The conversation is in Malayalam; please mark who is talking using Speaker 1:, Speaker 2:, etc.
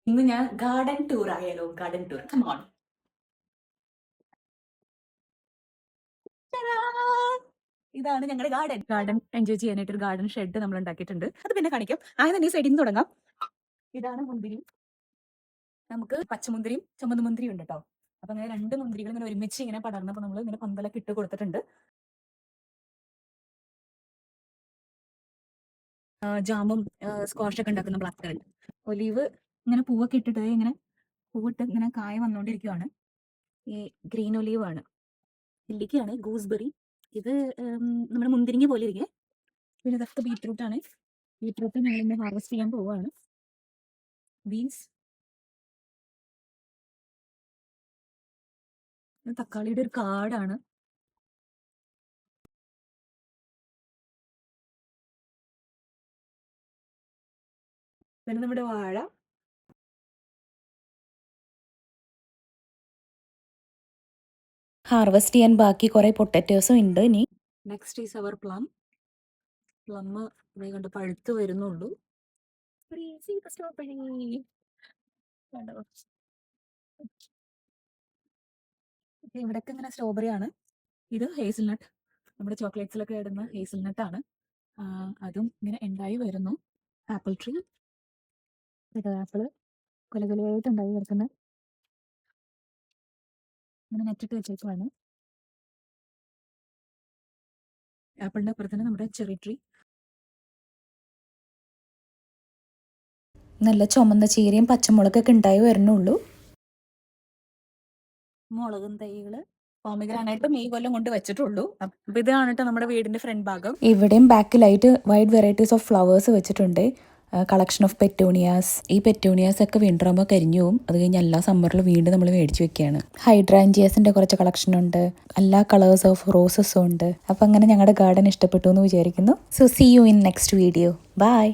Speaker 1: ഇന്ന് ഞാൻ ഗാർഡൻ ടൂർ ആയാലോ? Garden tour, come on. ഇതാണ് ഞങ്ങളുടെ ഗാർഡൻ എൻജോയ് ചെയ്യാനായിട്ട് ഒരു ഗാർഡൻ ഷെഡ് നമ്മൾ ഉണ്ടാക്കിയിട്ടുണ്ട്. അത് പിന്നെ കാണിക്കാം. ആദ്യം തന്നെ ഈ സൈഡിൽ നിന്ന് തുടങ്ങാം. ഇതാണ് മുന്തിരി. നമുക്ക് പച്ചമുന്തിരിയും ചുമന്ന മുന്തിരിയും ഉണ്ട് കേട്ടോ. അപ്പൊ അങ്ങനെ രണ്ട് മുന്തിരികൾ ഇങ്ങനെ ഒരുമിച്ച് ഇങ്ങനെ പടർന്നപ്പോൾ നമ്മൾ ഇങ്ങനെ പന്തലൊക്കെ ഇട്ട് കൊടുത്തിട്ടുണ്ട്. ജാമും സ്ക്വാഷൊക്കെ ഉണ്ടാക്കുന്ന ബ്ലാക്ക് കറന്റ്. ഒലീവ് ഇങ്ങനെ പൂവൊക്കെ ഇട്ടിട്ട് ഇങ്ങനെ പൂവിട്ട് ഇങ്ങനെ കായ വന്നുകൊണ്ടിരിക്കുവാണ്. ഈ ഗ്രീൻ ഒലീവ് ആണ്. നെല്ലിക്കയാണ്, ഗൂസ്ബെറി. ഇത് നമ്മുടെ മുന്തിരിങ്ങ പോലെ ഇരിക്കെ. പിന്നെ ഇതൊക്കെ ബീറ്റ്റൂട്ട് ആണ്. ബീറ്റ്റൂട്ട് ഞങ്ങൾ ഇന്ന് ഹാർവെസ്റ്റ് ചെയ്യാൻ പോവാണ്. ബീൻസ്, തക്കാളിയുടെ ഒരു കാടാണ്. പിന്നെ നമ്മുടെ വാഴ, ഹാർവെസ്റ്റ് ചെയ്യാൻ ബാക്കി കുറെ പൊട്ടറ്റോസും ഉണ്ട്. ഇനി next is our plum. Plum കണ്ട് പഴുത്ത് വരുന്നുള്ളൂ. ഇവിടൊക്കെ ഇങ്ങനെ സ്ട്രോബെറി ആണ്. ഇത് ഹേസിൽനട്ട്, നമ്മുടെ ചോക്ലേറ്റ്സിലൊക്കെ ഇടുന്ന ഹേസിൽനട്ട് ആണ്. അതും ഇങ്ങനെ ഉണ്ടായി വരുന്നു. ആപ്പിൾ ട്രീ, ഇത് ആപ്പിള് കൊലകൊലയായിട്ട് ഉണ്ടായി കിടക്കുന്ന ഇങ്ങനെ നെറ്റിട്ട് വെച്ചേക്കുവാണ്. ആപ്പിളിന്റെ അപ്പുറത്ത് തന്നെ നമ്മുടെ ചെറി ട്രീ. നല്ല ചുമന്ന ചീരയും പച്ചമുളകൊക്കെ ഉണ്ടായി വരുന്നുള്ളൂ. മുളകും തൈകള് പോമിഗ്രാനൈറ്റും ഈ കൊല്ലം കൊണ്ട് വെച്ചിട്ടുള്ളൂ. അപ്പൊ ഇതാണ് കേട്ടോ നമ്മുടെ വീടിന്റെ ഫ്രണ്ട് ഭാഗം. ഇവിടെയും ബാക്കിലായിട്ട് വൈഡ് വെറൈറ്റീസ് ഓഫ് ഫ്ലവേഴ്സ് വെച്ചിട്ടുണ്ട്. Collection of petunias. ഈ പെറ്റൂണിയാസ് ഒക്കെ വിന്റർ ആകുമ്പോൾ കരിഞ്ഞു പോകും. അത് കഴിഞ്ഞ് എല്ലാ സമ്മറിലും വീണ്ടും നമ്മൾ മേടിച്ചു വെക്കുകയാണ്. ഹൈഡ്രാഞ്ചിയസിന്റെ കുറച്ച് കളക്ഷൻ ഉണ്ട്. എല്ലാ കളേഴ്സ് ഓഫ് റോസസും ഉണ്ട്. അപ്പൊ അങ്ങനെ ഞങ്ങളുടെ ഗാർഡൻ ഇഷ്ടപ്പെട്ടു എന്ന് വിചാരിക്കുന്നു. So see you in next video. By.